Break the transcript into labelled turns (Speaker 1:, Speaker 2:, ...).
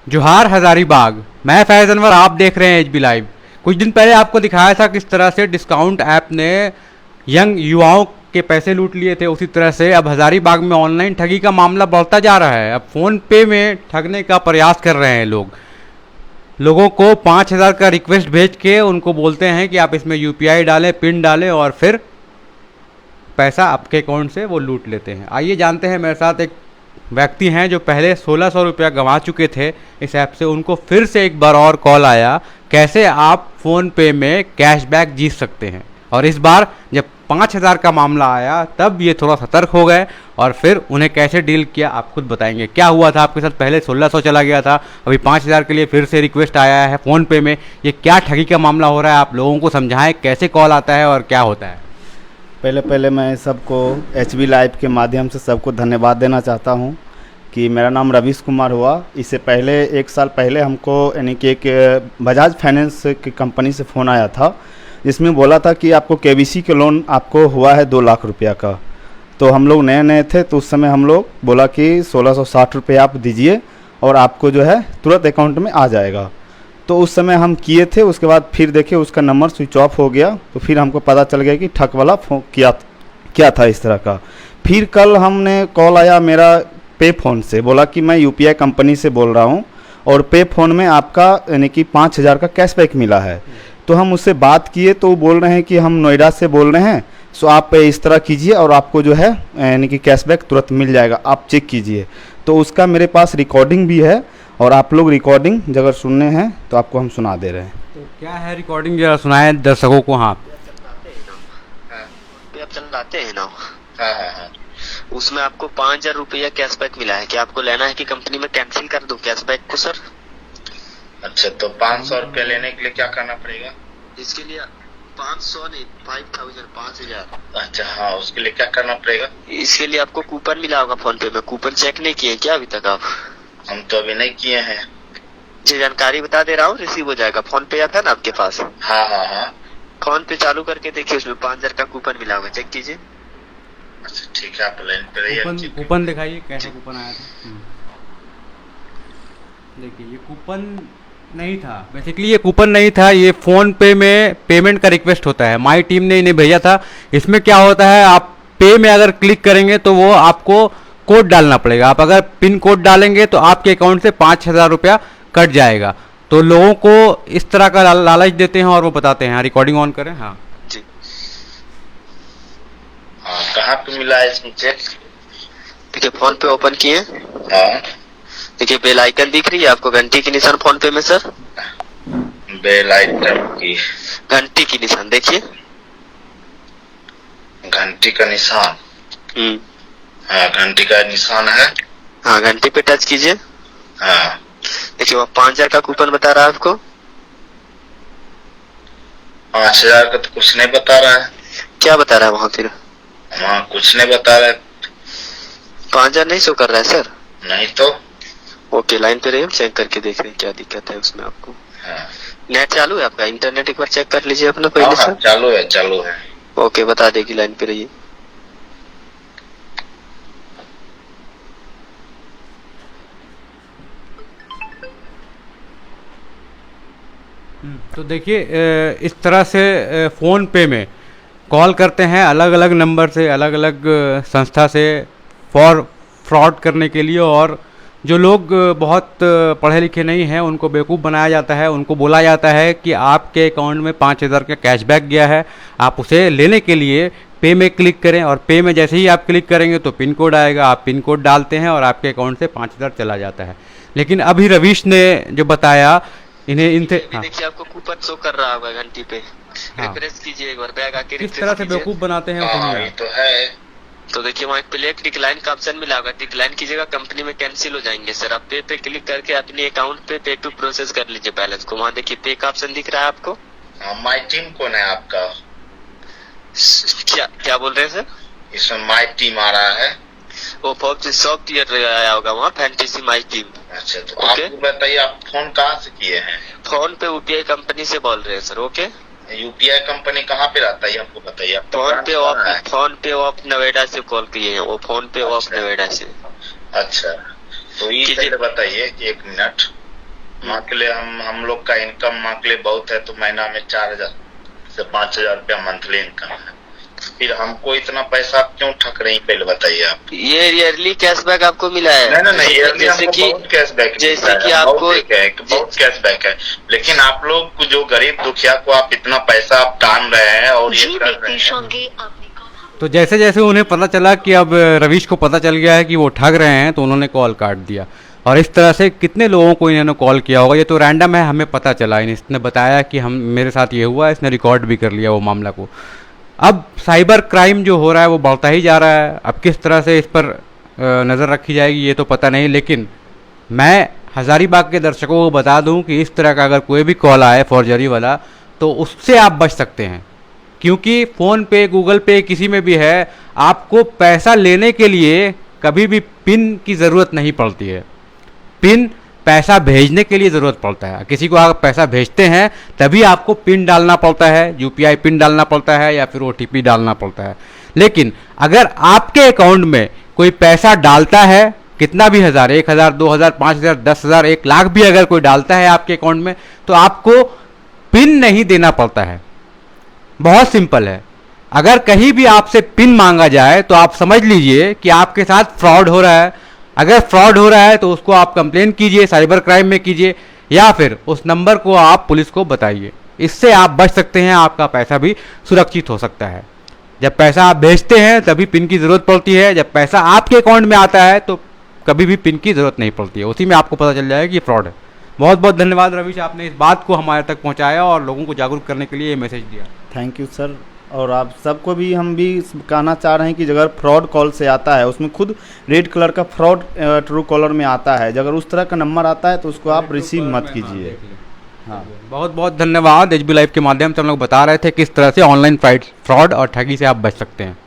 Speaker 1: जोहार हजारीबाग। मैं फैज़ अनवर, आप देख रहे हैं एचबी लाइव। कुछ दिन पहले आपको दिखाया था किस तरह से डिस्काउंट ऐप ने यंग युवाओं के पैसे लूट लिए थे। उसी तरह से अब हजारीबाग में ऑनलाइन ठगी का मामला बढ़ता जा रहा है। अब फ़ोन पे में ठगने का प्रयास कर रहे हैं लोग। लोगों को 5,000 का रिक्वेस्ट भेज के उनको बोलते हैं कि आप इसमें यूपीआई डालें, पिन डालें, और फिर पैसा आपके अकाउंट से वो लूट लेते हैं। आइए जानते हैं, मेरे साथ एक व्यक्ति हैं जो पहले 1600 रुपया गंवा चुके थे इस ऐप से। उनको फिर से एक बार और कॉल आया, कैसे आप फ़ोन पे में कैशबैक जीत सकते हैं। और इस बार जब 5,000 का मामला आया तब ये थोड़ा सतर्क हो गए, और फिर उन्हें कैसे डील किया आप खुद बताएंगे। क्या हुआ था आपके साथ? पहले 1600 चला गया था, अभी 5,000 के लिए फिर से रिक्वेस्ट आया है फ़ोन पे में। ये क्या ठगी का मामला हो रहा है? आप लोगों को समझाएं कैसे कॉल आता है और क्या होता है।
Speaker 2: पहले पहले मैं सबको एचबी लाइव के माध्यम से सबको धन्यवाद देना चाहता हूं कि मेरा नाम रवीश कुमार हुआ। इससे पहले 1 साल पहले हमको यानी कि एक बजाज फाइनेंस की कंपनी से फ़ोन आया था, जिसमें बोला था कि आपको केबीसी के लोन आपको हुआ है 2 लाख रुपया का। तो हम लोग नए नए थे, तो उस समय हम लोग बोला कि 1660 रुपये आप दीजिए और आपको जो है तुरंत अकाउंट में आ जाएगा। तो उस समय हम किए थे। उसके बाद फिर देखे उसका नंबर स्विच ऑफ हो गया, तो फिर हमको पता चल गया कि ठग वाला फ़ोन क्या था इस तरह का। फिर कल हमने कॉल आया मेरा पे फ़ोन से, बोला कि मैं यूपीआई कंपनी से बोल रहा हूँ और पे फ़ोन में आपका यानी कि 5,000 का कैशबैक मिला है। तो हम उससे बात किए तो वो बोल रहे हैं कि हम नोएडा से बोल रहे हैं, सो आप इस तरह कीजिए और आपको जो है यानी कि कैशबैक तुरंत मिल जाएगा, आप चेक कीजिए। तो उसका मेरे पास रिकॉर्डिंग भी है, और आप लोग रिकॉर्डिंग अगर सुनने हैं तो आपको हम सुना दे रहे हैं।
Speaker 1: तो क्या है रिकॉर्डिंग, जरा सुनाएं दर्शकों को। हाँ,
Speaker 3: आप चलाते हैं ना? हाँ। उसमें आपको 5,000 रुपया कैशबैक मिला है। क्या आपको लेना है कि कंपनी में कैंसिल कर दूं कैशबैक को सर?
Speaker 4: अच्छा, तो 500 रुपया लेने के लिए क्या करना पड़ेगा?
Speaker 3: इसके लिए 500 नहीं, 5,000, 5,000।
Speaker 4: अच्छा हाँ, उसके लिए क्या करना पड़ेगा?
Speaker 3: इसके लिए आपको कूपन मिला होगा फोन पे में। कूपन चेक नहीं किए क्या अभी तक आप?
Speaker 4: हम तो अभी नहीं किए हैं।
Speaker 3: जी जानकारी बता दे रहा हूँ, रिसीव हो जाएगा। फोन पे ऐप है ना आपके पास?
Speaker 4: हाँ।
Speaker 3: फोन पे चालू करके देखिए, उसमें 5,000 का कूपन मिला होगा, चेक कीजिए।
Speaker 4: अच्छा ठीक है, आप लाइन पे रहिए।
Speaker 1: कूपन दिखाइए, कैसा कूपन आया था। देखिए, ये कूपन नहीं था। बेसिकली ये कूपन नहीं था, ये फ़ोन पे में पेमेंट का रिक्वेस्ट होता है। माई टीम ने इन्हें भेजा था। इसमें क्या होता है, आप पे में अगर क्लिक करेंगे तो वो आपको कोड डालना पड़ेगा। आप अगर पिन कोड डालेंगे तो आपके अकाउंट से 5,000 रुपया कट जाएगा। तो लोगों को इस तरह का लालच देते हैं और वो बताते हैं। रिकॉर्डिंग ऑन करें। हाँ
Speaker 3: जी,
Speaker 4: हाँ, कहाँ पे मिला है इसमें चेक?
Speaker 3: देखिए फोन पे ओपन किए।
Speaker 4: हाँ,
Speaker 3: देखिए बेल आइकन दिख रही है आपको, घंटी की निशान फोन पे में सर।
Speaker 4: बेल आइकन की
Speaker 3: घंटी की निशान देखिए।
Speaker 4: घंटी का निशान। हाँ, घंटी का निशान है।
Speaker 3: हाँ, घंटी पे टच कीजिए।
Speaker 4: हाँ,
Speaker 3: देखिए वो 5,000 का कूपन बता रहा है आपको।
Speaker 4: 5,000 का तो कुछ नहीं बता रहा है।
Speaker 3: क्या बता रहा है वहाँ फिर?
Speaker 4: वहाँ कुछ नहीं बता रहा है।
Speaker 3: 5,000 नहीं शो कर रहा है सर?
Speaker 4: नहीं तो।
Speaker 3: ओके, लाइन पे रहिए, चेक करके देख रहे हैं क्या दिक्कत है उसमें आपको।
Speaker 4: हाँ,
Speaker 3: नेट चालू है आपका? इंटरनेट एक बार चेक कर लीजिए अपना पहले
Speaker 4: हाँ,
Speaker 3: सर।
Speaker 4: चालू है।
Speaker 3: ओके, बता देगी, लाइन पे रहिए।
Speaker 1: तो देखिए, इस तरह से फ़ोन पे में कॉल करते हैं अलग अलग नंबर से, अलग अलग संस्था से, फ्रॉड करने के लिए। और जो लोग बहुत पढ़े लिखे नहीं हैं उनको बेवकूफ़ बनाया जाता है। उनको बोला जाता है कि आपके अकाउंट में 5,000 का कैशबैक गया है, आप उसे लेने के लिए पे में क्लिक करें। और पे में जैसे ही आप क्लिक करेंगे तो पिन कोड आएगा, आप पिन कोड डालते हैं और आपके अकाउंट से 5,000 चला जाता है। लेकिन अभी रवीश ने जो बताया, इन्हें इनसे
Speaker 3: देखिए आपको कूपन शो कर रहा होगा घंटी पे। रिफ्रेश कीजिए एक बार, बैग आके
Speaker 1: किस तरह से बेवकूफ़ बनाते हैं।
Speaker 4: हाँ, ये तो है।
Speaker 3: तो देखिए वहाँ प्ले डिक्लाइन का ऑप्शन मिला होगा, डिक्लाइन कीजिएगा, कंपनी में कैंसिल हो जाएंगे सर। आप पे क्लिक करके अपने अकाउंट पे टू प्रोसेस कर लीजिए बैलेंस को। वहाँ देखिए पे का ऑप्शन दिख रहा है आपको।
Speaker 4: माई टीम कौन है आपका?
Speaker 3: क्या बोल रहे हैं सर?
Speaker 4: इसमें माई टीम आ रहा है।
Speaker 3: वो सॉफ्टवेयर आया होगा वहाँ, फैंटेसी माई टीम।
Speaker 4: अच्छा, तो आप बताइए, आप फोन कहाँ से किए हैं?
Speaker 3: फोन पे यूपीआई कंपनी से बोल रहे हैं सर। ओके,
Speaker 4: यूपीआई कंपनी कहाँ पे रहता है हमको बताइए।
Speaker 3: फोन पे ऑफ नोएडा से कॉल किए हैं वो, फोन पे ऑफ नोएडा से।
Speaker 4: अच्छा, तो ये पहले बताइए, 1 मिनट। मान के लिए हम लोग का इनकम मान के लिए बहुत है, तो महीना में 4,000 से 5,000 रुपया मंथली इनकम है। फिर हमको इतना पैसा आप क्यों ठग रही, पहले बताइए आप।
Speaker 3: ये ईयरली कैशबैक आपको मिला है?
Speaker 4: नहीं, जैसे कि बहुत कैशबैक,
Speaker 3: जैसे कि आपको
Speaker 4: बहुत कैशबैक है, लेकिन आप लोग जो गरीब दुखिया को आप इतना पैसा आप टान रहे हैं और ये कर रहे हैं।
Speaker 1: तो जैसे जैसे उन्हें पता चला कि अब रवीश को पता चल गया है कि वो ठग रहे हैं, तो उन्होंने कॉल काट दिया। और इस तरह से कितने लोगों को इन्होंने कॉल किया होगा, ये तो रैंडम है, हमें पता चला। इसने बताया कि हम मेरे साथ ये हुआ, इसने रिकॉर्ड भी कर लिया वो मामला को। अब साइबर क्राइम जो हो रहा है वो बढ़ता ही जा रहा है। अब किस तरह से इस पर नज़र रखी जाएगी ये तो पता नहीं, लेकिन मैं हज़ारीबाग के दर्शकों को बता दूं कि इस तरह का अगर कोई भी कॉल आए फॉर्जरी वाला, तो उससे आप बच सकते हैं। क्योंकि फ़ोन पे, गूगल पे, किसी में भी है, आपको पैसा लेने के लिए कभी भी पिन की ज़रूरत नहीं पड़ती है। पिन पैसा भेजने के लिए ज़रूरत पड़ता है। किसी को आप पैसा भेजते हैं तभी आपको पिन डालना पड़ता है, यूपीआई पिन डालना पड़ता है या फिर ओटीपी डालना पड़ता है। लेकिन अगर आपके अकाउंट में कोई पैसा डालता है, कितना भी हज़ार, 1,000, 2,000, 5,000, 10,000, 1 लाख भी अगर कोई डालता है आपके अकाउंट में, तो आपको पिन नहीं देना पड़ता है। बहुत सिंपल है। अगर कहीं भी आपसे पिन मांगा जाए तो आप समझ लीजिए कि आपके साथ फ्रॉड हो रहा है। अगर फ्रॉड हो रहा है तो उसको आप कंप्लेन कीजिए, साइबर क्राइम में कीजिए, या फिर उस नंबर को आप पुलिस को बताइए। इससे आप बच सकते हैं, आपका पैसा भी सुरक्षित हो सकता है। जब पैसा आप भेजते हैं तभी पिन की ज़रूरत पड़ती है, जब पैसा आपके अकाउंट में आता है तो कभी भी पिन की ज़रूरत नहीं पड़ती है। उसी में आपको पता चल जाएगा कि फ्रॉड है। बहुत बहुत धन्यवाद रवीश, आपने इस बात को हमारे तक पहुंचाया और लोगों को जागरूक करने के लिए ये मैसेज दिया।
Speaker 2: Thank you sir. और आप सबको भी हम भी कहना चाह रहे हैं कि अगर फ्रॉड कॉल से आता है, उसमें खुद रेड कलर का फ्रॉड ट्रू कॉलर में आता है, अगर उस तरह का नंबर आता है तो उसको आप रिसीव मत कीजिए। हाँ,
Speaker 1: बहुत बहुत धन्यवाद। एचबी लाइव के माध्यम से हम लोग बता रहे थे किस तरह से ऑनलाइन फ्रॉड और ठगी से आप बच सकते हैं।